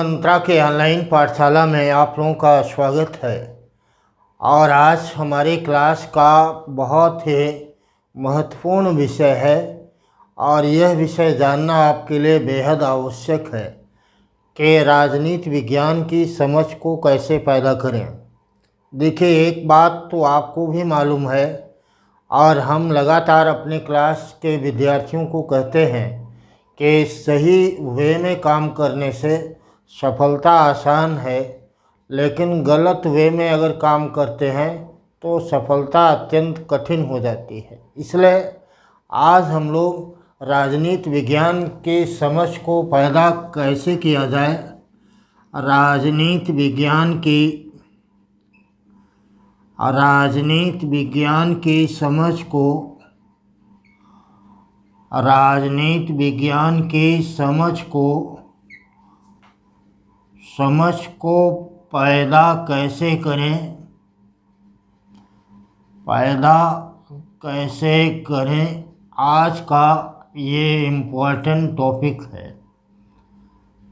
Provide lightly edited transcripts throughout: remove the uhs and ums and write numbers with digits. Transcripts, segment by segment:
मंत्रा के ऑनलाइन पाठशाला में आप लोगों का स्वागत है। और आज हमारी क्लास का बहुत ही महत्वपूर्ण विषय है और यह विषय जानना आपके लिए बेहद आवश्यक है कि राजनीति विज्ञान की समझ को कैसे पैदा करें। देखिए, एक बात तो आपको भी मालूम है और हम लगातार अपने क्लास के विद्यार्थियों को कहते हैं कि सही वे में काम करने से सफलता आसान है, लेकिन गलत वे में अगर काम करते हैं तो सफलता अत्यंत कठिन हो जाती है। इसलिए आज हम लोग राजनीति विज्ञान की समझ को पैदा कैसे किया जाए, राजनीति विज्ञान की समझ को पैदा कैसे करें, आज का ये इम्पोर्टेंट टॉपिक है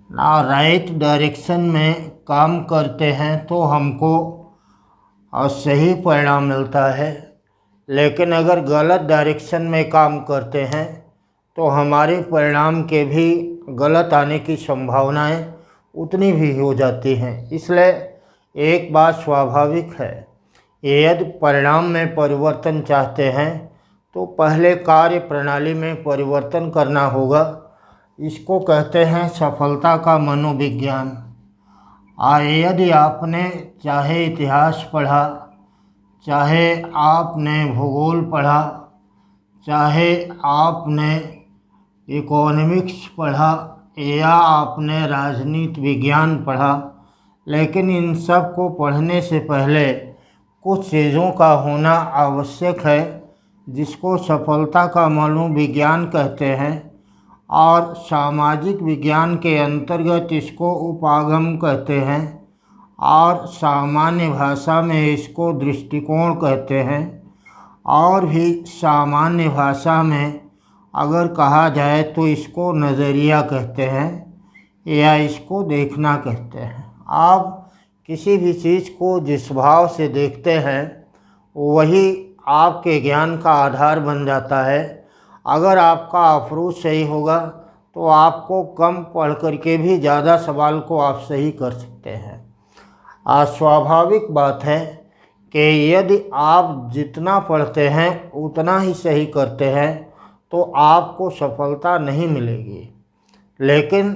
ना। राइट डायरेक्शन में काम करते हैं तो हमको सही परिणाम मिलता है, लेकिन अगर गलत डायरेक्शन में काम करते हैं तो हमारे परिणाम के भी गलत आने की संभावनाएं उतनी भी हो जाती हैं। इसलिए एक बात स्वाभाविक है, यदि परिणाम में परिवर्तन चाहते हैं तो पहले कार्य प्रणाली में परिवर्तन करना होगा। इसको कहते हैं सफलता का मनोविज्ञान। यदि आपने चाहे इतिहास पढ़ा, चाहे आपने भूगोल पढ़ा, चाहे आपने इकोनॉमिक्स पढ़ा या आपने राजनीति विज्ञान पढ़ा, लेकिन इन सब को पढ़ने से पहले कुछ चीज़ों का होना आवश्यक है जिसको सफलता का मनोविज्ञान कहते हैं, और सामाजिक विज्ञान के अंतर्गत इसको उपागम कहते हैं, और सामान्य भाषा में इसको दृष्टिकोण कहते हैं, और भी सामान्य भाषा में अगर कहा जाए तो इसको नज़रिया कहते हैं या इसको देखना कहते हैं। आप किसी भी चीज़ को जिस भाव से देखते हैं वही आपके ज्ञान का आधार बन जाता है। अगर आपका अप्रोच सही होगा तो आपको कम पढ़ करके भी ज़्यादा सवाल को आप सही कर सकते हैं। स्वाभाविक बात है कि यदि आप जितना पढ़ते हैं उतना ही सही करते हैं तो आपको सफलता नहीं मिलेगी, लेकिन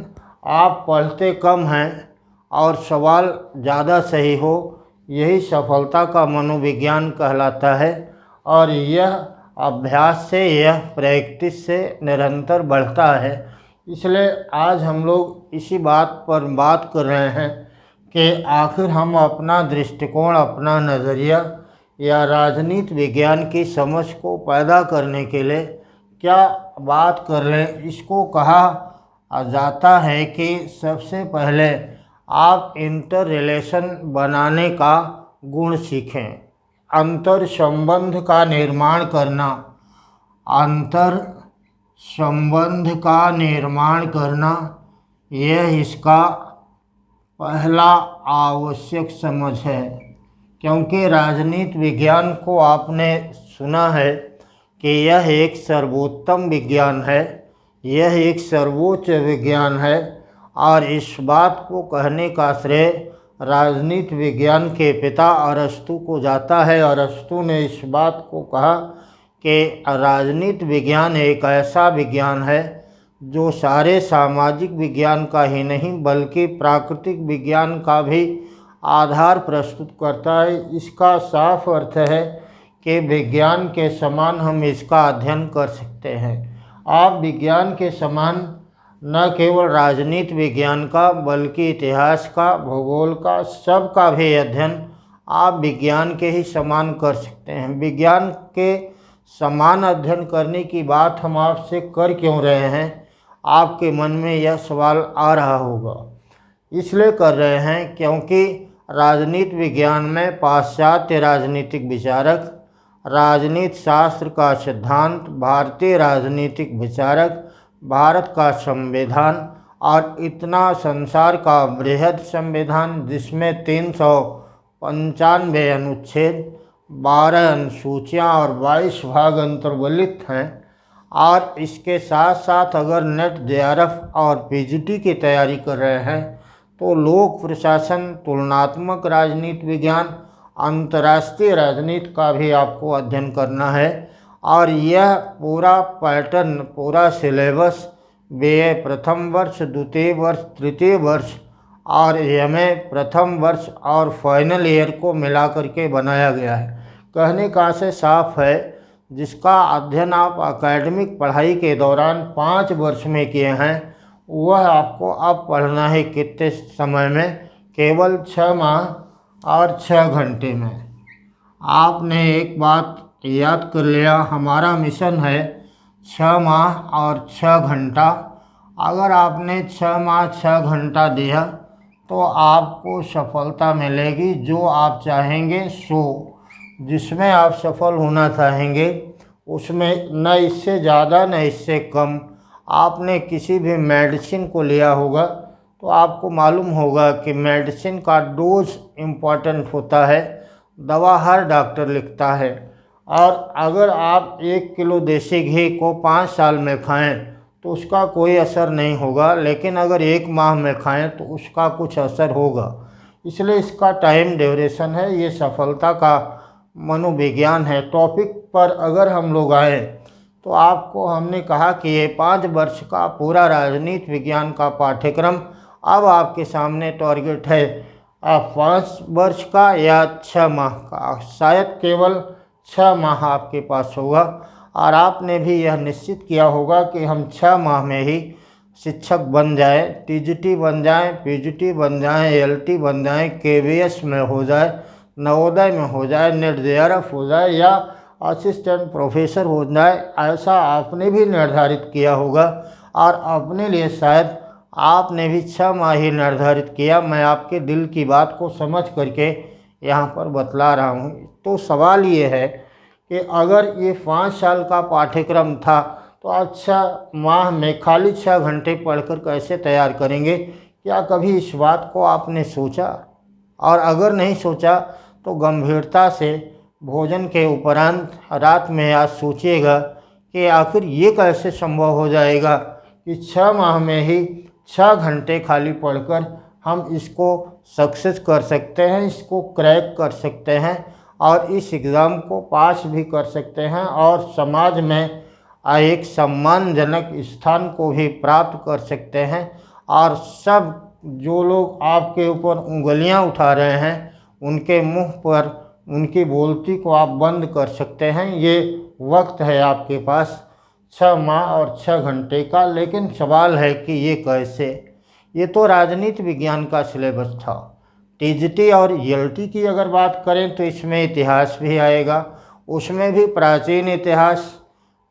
आप पढ़ते कम हैं और सवाल ज़्यादा सही हो, यही सफलता का मनोविज्ञान कहलाता है। और यह अभ्यास से, यह प्रैक्टिस से निरंतर बढ़ता है। इसलिए आज हम लोग इसी बात पर बात कर रहे हैं कि आखिर हम अपना दृष्टिकोण, अपना नज़रिया या राजनीति विज्ञान की समझ को पैदा करने के लिए क्या बात कर लें। इसको कहा जाता है कि सबसे पहले आप इंटर रिलेशन बनाने का गुण सीखें, अंतर संबंध का निर्माण करना, यह इसका पहला आवश्यक समझ है। क्योंकि राजनीति विज्ञान को आपने सुना है कि यह एक सर्वोत्तम विज्ञान है, यह एक सर्वोच्च विज्ञान है, और इस बात को कहने का श्रेय राजनीति विज्ञान के पिता अरस्तु को जाता है। अरस्तु ने इस बात को कहा कि राजनीति विज्ञान एक ऐसा विज्ञान है जो सारे सामाजिक विज्ञान का ही नहीं बल्कि प्राकृतिक विज्ञान का भी आधार प्रस्तुत करता है। इसका साफ अर्थ है कि विज्ञान के समान हम इसका अध्ययन कर सकते हैं। आप विज्ञान के समान न केवल राजनीति विज्ञान का बल्कि इतिहास का, भूगोल का, सब का भी अध्ययन आप विज्ञान के ही समान कर सकते हैं। विज्ञान के समान अध्ययन करने की बात हम आपसे कर क्यों रहे हैं, आपके मन में यह सवाल आ रहा होगा। इसलिए कर रहे हैं क्योंकि राजनीति विज्ञान में पाश्चात्य राजनीतिक विचारक, राजनीति शास्त्र का सिद्धांत, भारतीय राजनीतिक विचारक, भारत का संविधान और इतना संसार का बृहद संविधान जिसमें 395 अनुच्छेद, 12 अनुसूचियाँ और 22 भाग अंतर्वलित हैं। और इसके साथ साथ अगर नेट जेआरएफ और पीजीटी की तैयारी कर रहे हैं तो लोक प्रशासन, तुलनात्मक राजनीति विज्ञान, अंतर्राष्ट्रीय राजनीति का भी आपको अध्ययन करना है। और यह पूरा पैटर्न, पूरा सिलेबस बीए प्रथम वर्ष, द्वितीय वर्ष, तृतीय वर्ष और एमए प्रथम वर्ष और फाइनल ईयर को मिला करके बनाया गया है। कहने का से साफ है, जिसका अध्ययन आप एकेडमिक पढ़ाई के दौरान 5 वर्ष में किए हैं, वह आपको अब पढ़ना है कितने समय में? केवल 6 माह और 6 घंटे में। आपने एक बात याद कर लिया, हमारा मिशन है 6 माह और 6 घंटा। अगर आपने 6 माह 6 घंटा दिया तो आपको सफलता मिलेगी। जो आप चाहेंगे सो, जिसमें आप सफल होना चाहेंगे उसमें न इससे ज़्यादा न इससे कम। आपने किसी भी मेडिसिन को लिया होगा तो आपको मालूम होगा कि मेडिसिन का डोज इम्पॉर्टेंट होता है, दवा हर डॉक्टर लिखता है। और अगर आप 1 किलो देसी घी को 5 साल में खाएं तो उसका कोई असर नहीं होगा, लेकिन अगर 1 माह में खाएं तो उसका कुछ असर होगा। इसलिए इसका टाइम ड्यूरेशन है, ये सफलता का मनोविज्ञान है। टॉपिक पर अगर हम लोग आए तो आपको हमने कहा कि ये 5 वर्ष का पूरा राजनीति विज्ञान का पाठ्यक्रम अब आपके सामने टारगेट है। 5 वर्ष का या 6 माह का, शायद केवल 6 माह आपके पास होगा। और आपने भी यह निश्चित किया होगा कि हम 6 माह में ही शिक्षक बन जाए, टीजीटी बन जाए, पीजीटी बन जाए, एलटी बन जाए, केवीएस में हो जाए, नवोदय में हो जाए, नेट जेआरएफ हो जाए या असिस्टेंट प्रोफेसर हो जाए। ऐसा आपने भी निर्धारित किया होगा और अपने लिए शायद आपने भी 6 माह ही निर्धारित किया। मैं आपके दिल की बात को समझ करके यहाँ पर बतला रहा हूँ। तो सवाल ये है कि अगर ये 5 साल का पाठ्यक्रम था तो आप 6 माह में खाली 6 घंटे पढ़कर कैसे तैयार करेंगे? क्या कभी इस बात को आपने सोचा? और अगर नहीं सोचा तो गंभीरता से भोजन के उपरांत रात में आज सोचिएगा कि आखिर ये कैसे संभव हो जाएगा कि 6 माह में ही 6 घंटे खाली पढ़कर हम इसको सक्सेस कर सकते हैं, इसको क्रैक कर सकते हैं और इस एग्ज़ाम को पास भी कर सकते हैं और समाज में एक सम्मानजनक स्थान को भी प्राप्त कर सकते हैं। और सब जो लोग आपके ऊपर उंगलियां उठा रहे हैं उनके मुंह पर उनकी बोलती को आप बंद कर सकते हैं। ये वक्त है आपके पास 6 माह और 6 घंटे का। लेकिन सवाल है कि ये कैसे? ये तो राजनीति विज्ञान का सिलेबस था। टीजीटी और एलटी की अगर बात करें तो इसमें इतिहास भी आएगा, उसमें भी प्राचीन इतिहास,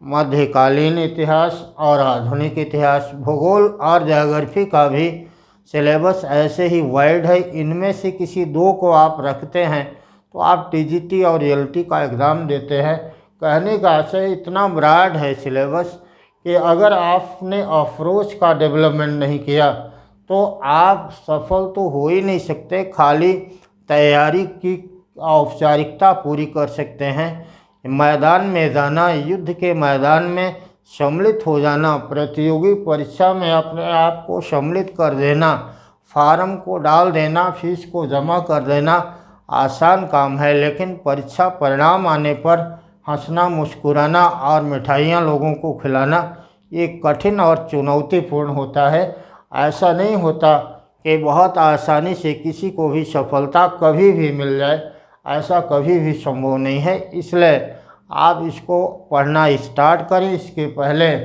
मध्यकालीन इतिहास और आधुनिक इतिहास। भूगोल और ज्योग्राफी का भी सिलेबस ऐसे ही वाइड है। इनमें से किसी 2 को आप रखते हैं तो आप टीजीटी और एलटी का एग्ज़ाम देते हैं। कहने का आशय इतना ब्रॉड है सिलेबस कि अगर आपने अप्रोच का डेवलपमेंट नहीं किया तो आप सफल तो हो ही नहीं सकते। खाली तैयारी की औपचारिकता पूरी कर सकते हैं। मैदान में जाना, युद्ध के मैदान में सम्मिलित हो जाना, प्रतियोगी परीक्षा में अपने आप को सम्मिलित कर देना, फार्म को डाल देना, फीस को जमा कर देना आसान काम है। लेकिन परीक्षा परिणाम आने पर हंसना, मुस्कुराना और मिठाइयाँ लोगों को खिलाना ये कठिन और चुनौतीपूर्ण होता है। ऐसा नहीं होता कि बहुत आसानी से किसी को भी सफलता कभी भी मिल जाए, ऐसा कभी भी संभव नहीं है। इसलिए आप इसको पढ़ना स्टार्ट करें। इसके पहले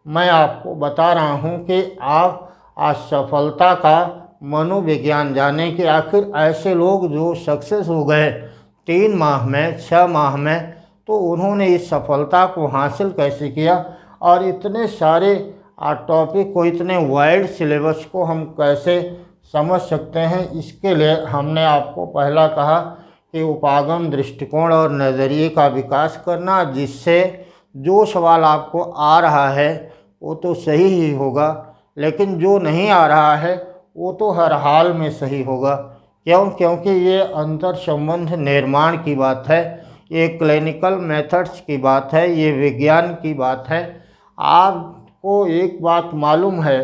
मैं आपको बता रहा हूँ कि आप आज सफलता का मनोविज्ञान जाने कि आखिर ऐसे लोग जो सक्सेस हो गए 3 माह में, 6 माह में, तो उन्होंने इस सफलता को हासिल कैसे किया और इतने सारे टॉपिक को, इतने वाइड सिलेबस को हम कैसे समझ सकते हैं। इसके लिए हमने आपको पहला कहा कि उपागम दृष्टिकोण और नज़रिए का विकास करना, जिससे जो सवाल आपको आ रहा है वो तो सही ही होगा, लेकिन जो नहीं आ रहा है वो तो हर हाल में सही होगा। क्यों? क्योंकि ये अंतर संबंध निर्माण की बात है, ये क्लिनिकल मेथड्स की बात है, ये विज्ञान की बात है। आपको एक बात मालूम है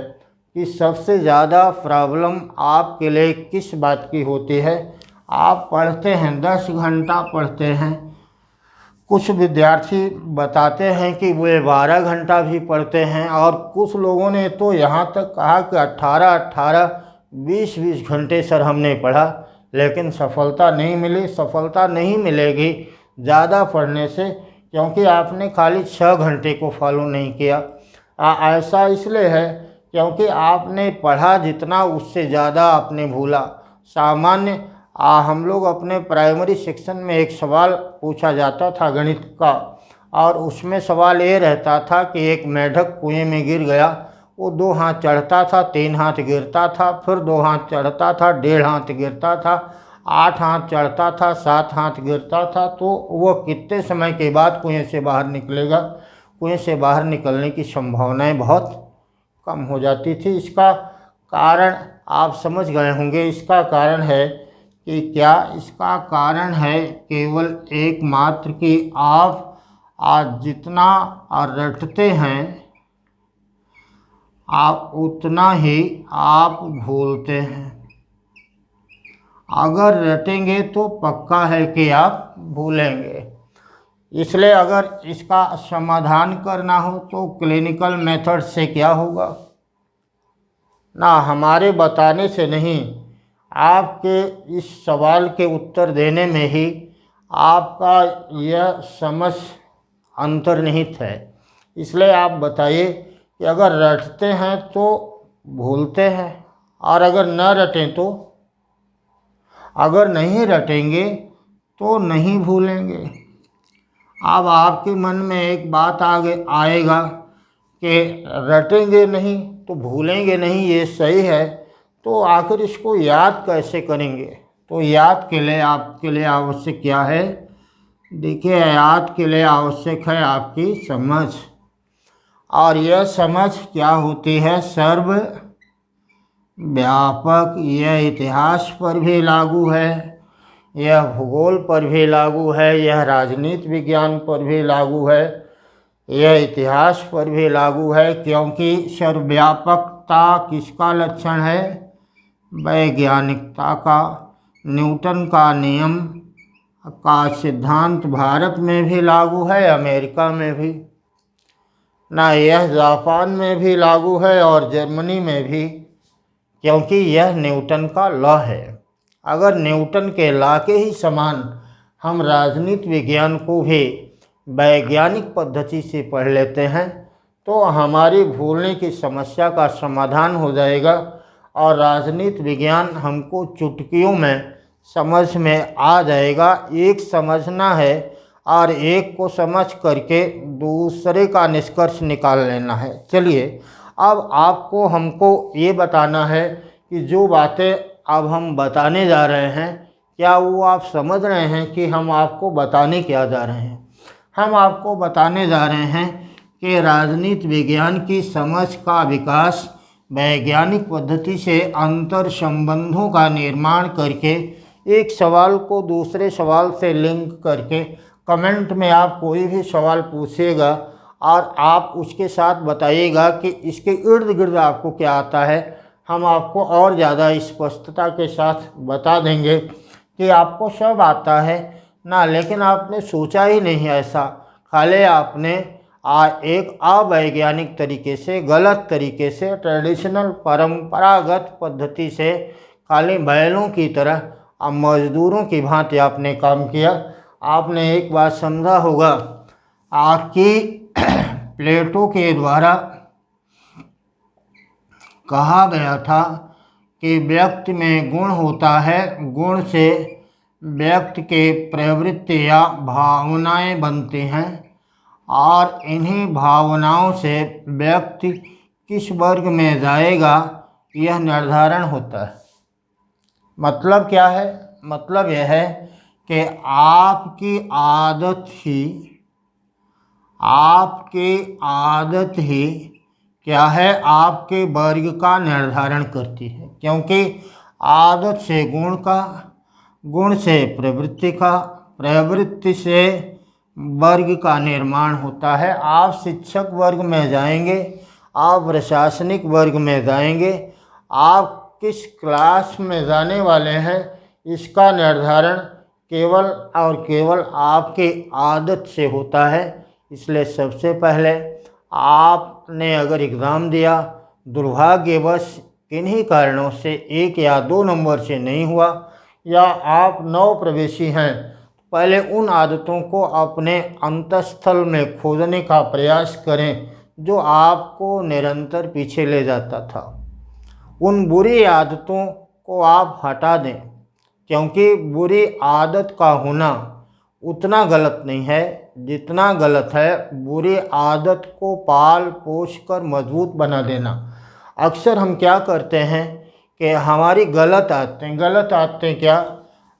कि सबसे ज़्यादा प्रॉब्लम आपके लिए किस बात की होती है? आप पढ़ते हैं, 10 घंटा पढ़ते हैं, कुछ विद्यार्थी बताते हैं कि वे 12 घंटा भी पढ़ते हैं, और कुछ लोगों ने तो यहाँ तक कहा कि 18-18, 20-20 घंटे सर हमने पढ़ा, लेकिन सफलता नहीं मिली। सफलता नहीं मिलेगी ज़्यादा पढ़ने से, क्योंकि आपने खाली 6 घंटे को फॉलो नहीं किया। ऐसा इसलिए है क्योंकि आपने पढ़ा जितना उससे ज़्यादा आपने भूला। सामान्य हम लोग अपने प्राइमरी सेक्शन में एक सवाल पूछा जाता था गणित का, और उसमें सवाल ये रहता था कि एक मेढक कुएं में गिर गया। वो 2 हाथ चढ़ता था, 3 हाथ गिरता था, फिर 2 हाथ चढ़ता था, 1.5 हाथ गिरता था, 8 हाथ चढ़ता था, 7 हाथ गिरता था। तो वो कितने समय के बाद कुएं से बाहर निकलेगा? कुएं से बाहर निकलने की संभावनाएं बहुत कम हो जाती थी। इसका कारण आप समझ गए होंगे। इसका कारण है कि क्या? इसका कारण है केवल एकमात्र कि आप आज जितना रटते हैं आप उतना ही आप भूलते हैं। अगर रटेंगे तो पक्का है कि आप भूलेंगे। इसलिए अगर इसका समाधान करना हो तो क्लिनिकल मेथड से क्या होगा ना, हमारे बताने से नहीं, आपके इस सवाल के उत्तर देने में ही आपका यह समझ अंतर्निहित है। इसलिए आप बताइए कि अगर रटते हैं तो भूलते हैं, और अगर न रटें तो? अगर नहीं रटेंगे तो नहीं भूलेंगे। अब आपके मन में एक बात आएगा कि रटेंगे नहीं तो भूलेंगे नहीं, ये सही है, तो आखिर इसको याद कैसे करेंगे? तो याद के लिए आपके लिए आवश्यक क्या है? देखिए, याद के लिए आवश्यक है आपकी समझ, और यह समझ क्या होती है? सर्व व्यापक। यह इतिहास पर भी लागू है, यह भूगोल पर भी लागू है, यह राजनीति विज्ञान पर भी लागू है, यह इतिहास पर भी लागू है। क्योंकि सर्वव्यापकता किसका लक्षण है? वैज्ञानिकता का। न्यूटन का नियम का सिद्धांत भारत में भी लागू है, अमेरिका में भी ना, यह जापान में भी लागू है और जर्मनी में भी, क्योंकि यह न्यूटन का लॉ है। अगर न्यूटन के लॉ के ही समान हम राजनीति विज्ञान को भी वैज्ञानिक पद्धति से पढ़ लेते हैं तो हमारी भूलने की समस्या का समाधान हो जाएगा, और राजनीति विज्ञान हमको चुटकियों में समझ में आ जाएगा। एक समझना है और एक को समझ करके दूसरे का निष्कर्ष निकाल लेना है। चलिए, अब आपको हमको ये बताना है कि जो बातें अब हम बताने जा रहे हैं, क्या वो आप समझ रहे हैं कि हम आपको बताने क्या जा रहे हैं? हम आपको बताने जा रहे हैं कि राजनीति विज्ञान की समझ का विकास वैज्ञानिक पद्धति से अंतर संबंधों का निर्माण करके, एक सवाल को दूसरे सवाल से लिंक करके, कमेंट में आप कोई भी सवाल पूछिएगा और आप उसके साथ बताइएगा कि इसके इर्द गिर्द आपको क्या आता है। हम आपको और ज़्यादा स्पष्टता के साथ बता देंगे कि आपको सब आता है ना, लेकिन आपने सोचा ही नहीं ऐसा। खाली आपने एक अवैज्ञानिक तरीके से, गलत तरीके से, ट्रेडिशनल परंपरागत पद्धति से, खाली बैलों की तरह मजदूरों की भांति आपने काम किया। आपने एक बात समझा होगा कि प्लेटो के द्वारा कहा गया था कि व्यक्ति में गुण होता है, गुण से व्यक्ति के प्रवृत्ति या भावनाएं बनती हैं, और इन्हीं भावनाओं से व्यक्ति किस वर्ग में जाएगा यह निर्धारण होता है। मतलब क्या है? मतलब यह है कि आपकी आदत ही क्या है, आपके वर्ग का निर्धारण करती है, क्योंकि आदत से गुण का, गुण से प्रवृत्ति का, प्रवृत्ति से वर्ग का निर्माण होता है। आप शिक्षक वर्ग में जाएंगे, आप प्रशासनिक वर्ग में जाएंगे, आप किस क्लास में जाने वाले हैं, इसका निर्धारण केवल और केवल आपके आदत से होता है। इसलिए सबसे पहले आपने अगर एग्ज़ाम दिया, दुर्भाग्यवश किन्हीं कारणों से 1 या 2 नंबर से नहीं हुआ, या आप नव प्रवेशी हैं, पहले उन आदतों को अपने अंतःस्थल में खोजने का प्रयास करें जो आपको निरंतर पीछे ले जाता था। उन बुरी आदतों को आप हटा दें, क्योंकि बुरी आदत का होना उतना गलत नहीं है जितना गलत है बुरी आदत को पाल पोष कर मजबूत बना देना। अक्सर हम क्या करते हैं कि हमारी गलत आदतें क्या,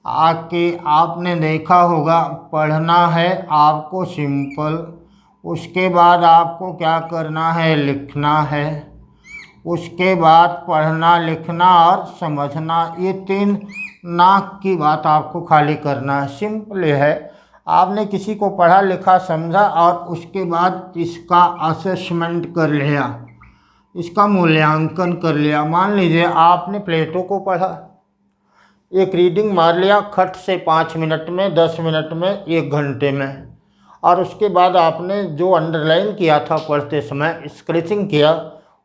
आपने देखा होगा, पढ़ना है आपको सिंपल, उसके बाद आपको क्या करना है, लिखना है, उसके बाद पढ़ना लिखना और समझना, ये 3 नाक की बात आपको खाली करना है। सिंपल है, आपने किसी को पढ़ा लिखा समझा और उसके बाद इसका असेसमेंट कर लिया, इसका मूल्यांकन कर लिया। मान लीजिए आपने प्लेटो को पढ़ा, एक रीडिंग मार लिया खट से 5 मिनट में, 10 मिनट में, 1 घंटे में, और उसके बाद आपने जो अंडरलाइन किया था पढ़ते समय, स्केचिंग किया,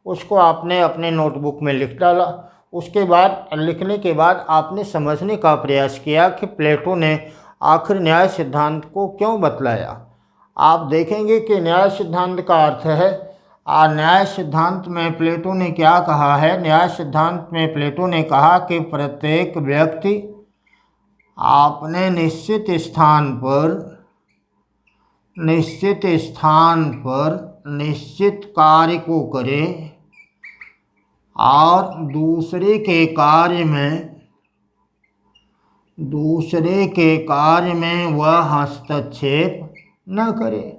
उसको आपने अपने नोटबुक में लिख डाला। उसके बाद लिखने के बाद आपने समझने का प्रयास किया कि प्लेटो ने आखिर न्याय सिद्धांत को क्यों बतलाया। आप देखेंगे कि न्याय सिद्धांत का अर्थ है, न्याय सिद्धांत में प्लेटो ने क्या कहा है। न्याय सिद्धांत में प्लेटो ने कहा कि प्रत्येक व्यक्ति अपने निश्चित स्थान पर निश्चित कार्य को करे और दूसरे के कार्य में वह हस्तक्षेप न करे।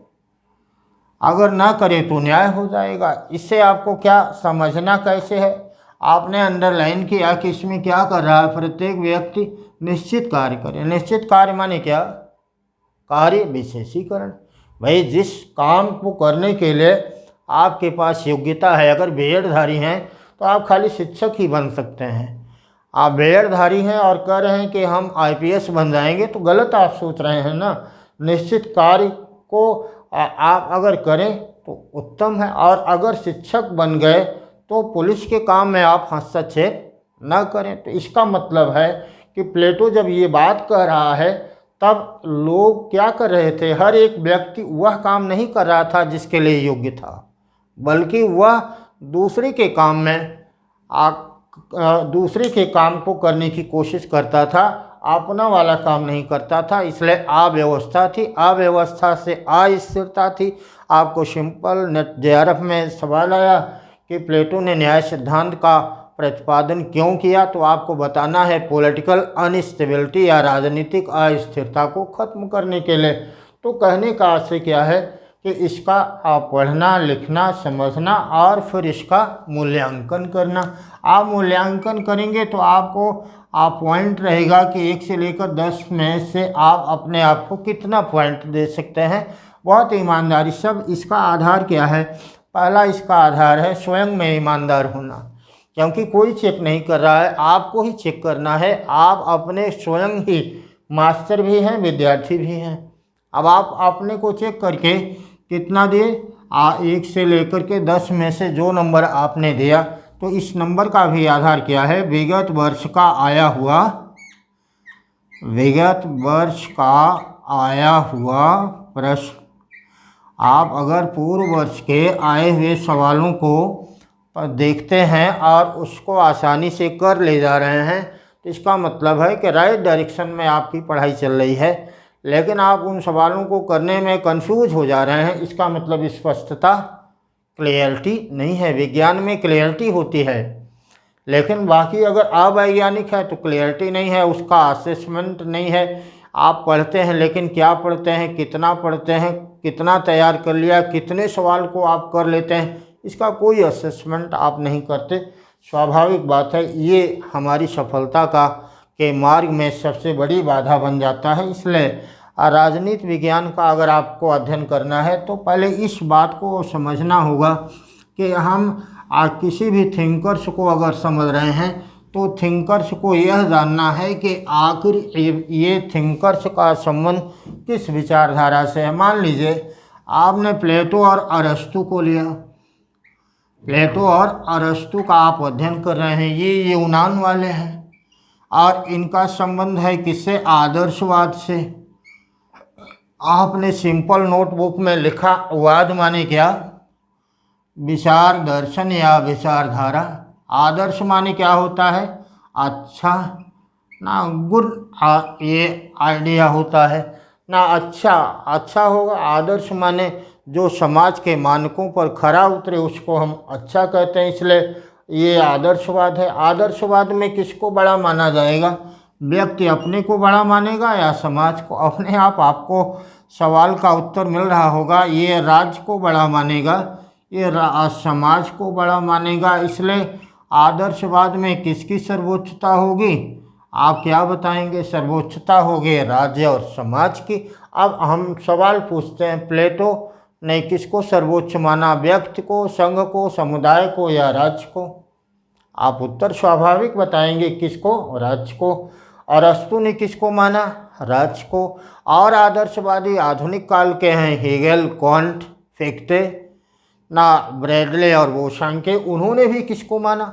अगर ना करे तो न्याय हो जाएगा। इससे आपको क्या समझना कैसे है, आपने अंडरलाइन किया कि इसमें क्या कर रहा है, प्रत्येक व्यक्ति निश्चित कार्य करे। निश्चित कार्य माने क्या, कार्य विशेषीकरण। भाई जिस काम को करने के लिए आपके पास योग्यता है, अगर बीएडधारी हैं तो आप खाली शिक्षक ही बन सकते हैं। आप बीएडधारी हैं और कह रहे हैं कि हम आईपीएस बन जाएंगे, तो गलत आप सोच रहे हैं ना। निश्चित कार्य को आप अगर करें तो उत्तम है, और अगर शिक्षक बन गए तो पुलिस के काम में आप हस्तक्षेप न करें। तो इसका मतलब है कि प्लेटो जब ये बात कह रहा है तब लोग क्या कर रहे थे, हर एक व्यक्ति वह काम नहीं कर रहा था जिसके लिए योग्य था, बल्कि वह दूसरे के काम को करने की कोशिश करता था, अपना वाला काम नहीं करता था। इसलिए अव्यवस्था थी, अव्यवस्था से अस्थिरता थी। आपको सिंपल नेट जेआरएफ में सवाल आया कि प्लेटो ने न्याय सिद्धांत का प्रतिपादन क्यों किया, तो आपको बताना है पॉलिटिकल अनस्टेबिलिटी या राजनीतिक अस्थिरता को खत्म करने के लिए। तो कहने का आशय क्या है कि इसका आप पढ़ना लिखना समझना और फिर इसका मूल्यांकन करना। आप मूल्यांकन करेंगे तो आपको पॉइंट रहेगा कि 1 से लेकर 10 में से आप अपने आप को कितना पॉइंट दे सकते हैं। बहुत ईमानदारी। सब इसका आधार क्या है, पहला इसका आधार है स्वयं में ईमानदार होना, क्योंकि कोई चेक नहीं कर रहा है, आपको ही चेक करना है। आप अपने स्वयं ही मास्टर भी हैं, विद्यार्थी भी हैं। अब आप अपने को चेक करके कितना दिए, 1 से लेकर के 10 में से जो नंबर आपने दिया, तो इस नंबर का भी आधार क्या है, विगत वर्ष का आया हुआ प्रश्न। आप अगर पूर्व वर्ष के आए हुए सवालों को देखते हैं और उसको आसानी से कर ले जा रहे हैं, तो इसका मतलब है कि राइट डायरेक्शन में आपकी पढ़ाई चल रही है। लेकिन आप उन सवालों को करने में कंफ्यूज हो जा रहे हैं, इसका मतलब स्पष्टता, क्लियरिटी नहीं है। विज्ञान में क्लियरिटी होती है, लेकिन बाकी अगर अवैज्ञानिक है तो क्लियरिटी नहीं है, उसका असेसमेंट नहीं है। आप पढ़ते हैं लेकिन क्या पढ़ते हैं, कितना तैयार कर लिया, कितने सवाल को आप कर लेते हैं, इसका कोई असेसमेंट आप नहीं करते। स्वाभाविक बात है, ये हमारी सफलता के मार्ग में सबसे बड़ी बाधा बन जाता है। इसलिए राजनीति विज्ञान का अगर आपको अध्ययन करना है तो पहले इस बात को समझना होगा कि हम किसी भी थिंकर्स को अगर समझ रहे हैं तो थिंकर्स को यह जानना है कि आखिर ये थिंकर्स का संबंध किस विचारधारा से है। मान लीजिए आपने प्लेटो और अरस्तु को लिया। प्लेटो और अरस्तु का आप अध्ययन कर रहे हैं, ये यूनान वाले हैं और इनका संबंध है किससे? आदर्शवाद से। आपने सिंपल नोटबुक में लिखा वाद माने क्या? विचार दर्शन या विचारधारा। आदर्श माने क्या होता है? अच्छा ना गुड, ये आइडिया होता है ना, अच्छा होगा। आदर्श माने जो समाज के मानकों पर खरा उतरे उसको हम अच्छा कहते हैं, इसलिए ये आदर्शवाद है। आदर्शवाद में किसको बड़ा माना जाएगा? व्यक्ति अपने को बड़ा मानेगा या समाज को? अपने आप आपको सवाल का उत्तर मिल रहा होगा। ये राज्य को बड़ा मानेगा, ये समाज को बड़ा मानेगा। इसलिए आदर्शवाद में किसकी सर्वोच्चता होगी? आप क्या बताएंगे? सर्वोच्चता होगी राज्य और समाज की। अब हम सवाल पूछते हैं, प्लेटो ने किसको सर्वोच्च माना? व्यक्ति को, संघ को, समुदाय को या राज्य को? आप उत्तर स्वाभाविक बताएंगे, किसको? राज्य को। अरस्तु ने किसको माना? राज्य को। और आदर्शवादी आधुनिक काल के हैं, हेगेल, कांट, फिख्ते ना, ब्रैडले और बोशांके, उन्होंने भी किसको माना?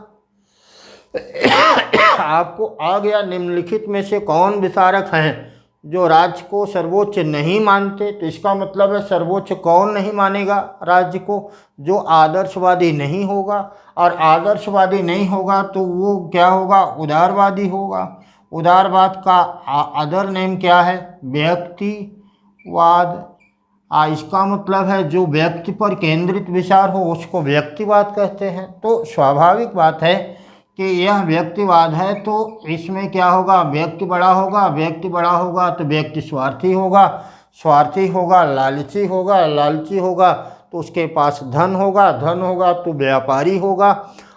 आपको आ गया निम्नलिखित में से कौन विचारक हैं जो राज्य को सर्वोच्च नहीं मानते? तो इसका मतलब है सर्वोच्च कौन नहीं मानेगा राज्य को? जो आदर्शवादी नहीं होगा। और आदर्शवादी नहीं होगा तो वो क्या होगा? उदारवादी होगा। उदारवाद का अदर नेम क्या है? व्यक्तिवाद। इसका मतलब है जो व्यक्ति पर केंद्रित विचार हो उसको व्यक्तिवाद कहते हैं। तो स्वाभाविक बात है कि यह व्यक्तिवाद है, तो इसमें क्या होगा? व्यक्ति बड़ा होगा। व्यक्ति बड़ा होगा तो व्यक्ति स्वार्थी होगा। स्वार्थी होगा लालची होगा। लालची होगा तो उसके पास धन होगा। धन होगा तो व्यापारी होगा।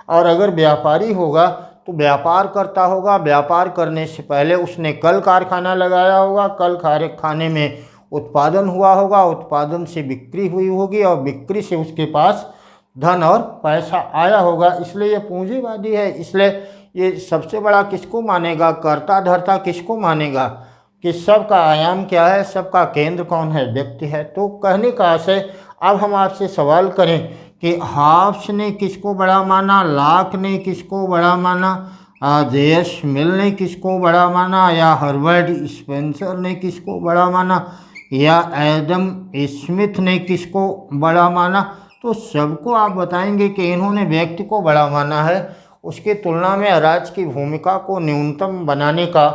और अगर व्यापारी होगा तो व्यापार करता होगा। व्यापार करने से पहले उसने कल कारखाना लगाया होगा। कल कारखाने में उत्पादन हुआ होगा। उत्पादन से बिक्री हुई होगी और बिक्री से उसके पास धन और पैसा आया होगा। इसलिए ये पूंजीवादी है। इसलिए ये सबसे बड़ा किसको मानेगा? कर्ता धर्ता किसको मानेगा? कि सबका आयाम क्या है? सबका केंद्र कौन है? व्यक्ति है। तो कहने का आशय, अब हम आपसे सवाल करें कि हॉब्स ने किसको बड़ा माना? लॉक ने किसको बड़ा माना? जे.एस. मिल ने किसको बड़ा माना? या हर्बर्ट स्पेंसर ने किसको बड़ा माना? या एडम स्मिथ ने किसको बड़ा माना? तो सबको आप बताएंगे कि इन्होंने व्यक्ति को बड़ा माना है। उसकी तुलना में राज्य की भूमिका को न्यूनतम बनाने का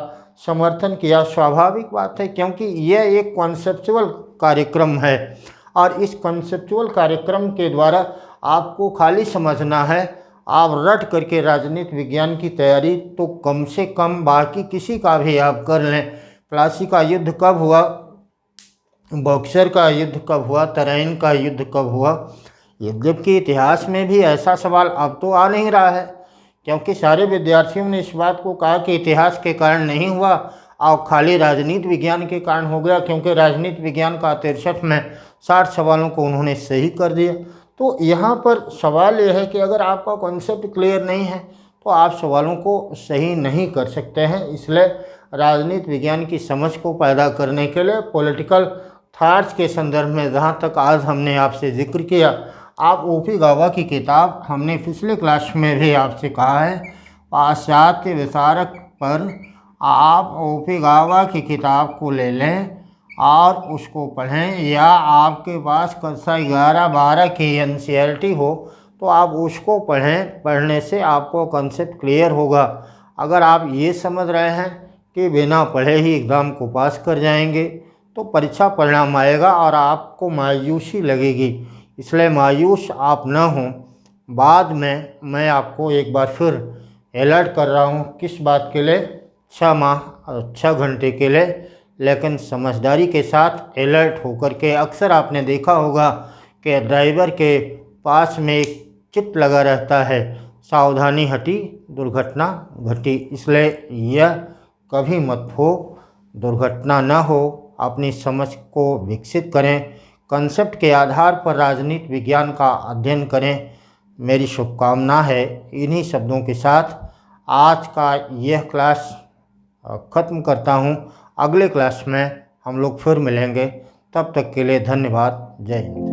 समर्थन किया। स्वाभाविक बात है, क्योंकि यह एक कॉन्सेप्चुअल कार्यक्रम है और इस कॉन्सेप्चुअल कार्यक्रम के द्वारा आपको खाली समझना है। आप रट करके राजनीति विज्ञान की तैयारी तो कम से कम बाकी किसी का भी आप कर लें। प्लासी का युद्ध कब हुआ? बक्सर का युद्ध कब हुआ? तराइन का युद्ध कब हुआ? यद्यपि इतिहास में भी ऐसा सवाल अब तो आ नहीं रहा है, क्योंकि सारे विद्यार्थियों ने इस बात को कहा कि इतिहास के कारण नहीं हुआ और खाली राजनीति विज्ञान के कारण हो गया, क्योंकि राजनीति विज्ञान का 63 में 60 सवालों को उन्होंने सही कर दिया। तो यहाँ पर सवाल यह है कि अगर आपका कॉन्सेप्ट क्लियर नहीं है तो आप सवालों को सही नहीं कर सकते हैं। इसलिए राजनीति विज्ञान की समझ को पैदा करने के लिए पॉलिटिकल थॉट्स के संदर्भ में जहाँ तक आज हमने आपसे जिक्र किया, आप ओ.पी. गावा की किताब, हमने पिछले क्लास में भी आपसे कहा है, पाश्चात्य विचारक पर आप ओ.पी. गावा की किताब को ले लें और उसको पढ़ें, या आपके पास कक्षा 11-12 की NCERT हो तो आप उसको पढ़ें। पढ़ने से आपको कंसेप्ट क्लियर होगा। अगर आप ये समझ रहे हैं कि बिना पढ़े ही एग्ज़ाम को पास कर जाएंगे तो परीक्षा परिणाम आएगा और आपको मायूसी लगेगी। इसलिए मायूस आप न हों। बाद में मैं आपको एक बार फिर अलर्ट कर रहा हूँ, किस बात के लिए? 6 माह और 6 घंटे के लिए, लेकिन समझदारी के साथ अलर्ट होकर के। अक्सर आपने देखा होगा कि ड्राइवर के पास में एक चित्त लगा रहता है, सावधानी हटी दुर्घटना घटी। इसलिए यह कभी मत हो दुर्घटना न हो। अपनी समझ को विकसित करें, कंसेप्ट के आधार पर राजनीति विज्ञान का अध्ययन करें। मेरी शुभकामना है। इन्हीं शब्दों के साथ आज का यह क्लास ख़त्म करता हूँ। अगले क्लास में हम लोग फिर मिलेंगे। तब तक के लिए धन्यवाद। जय हिंद।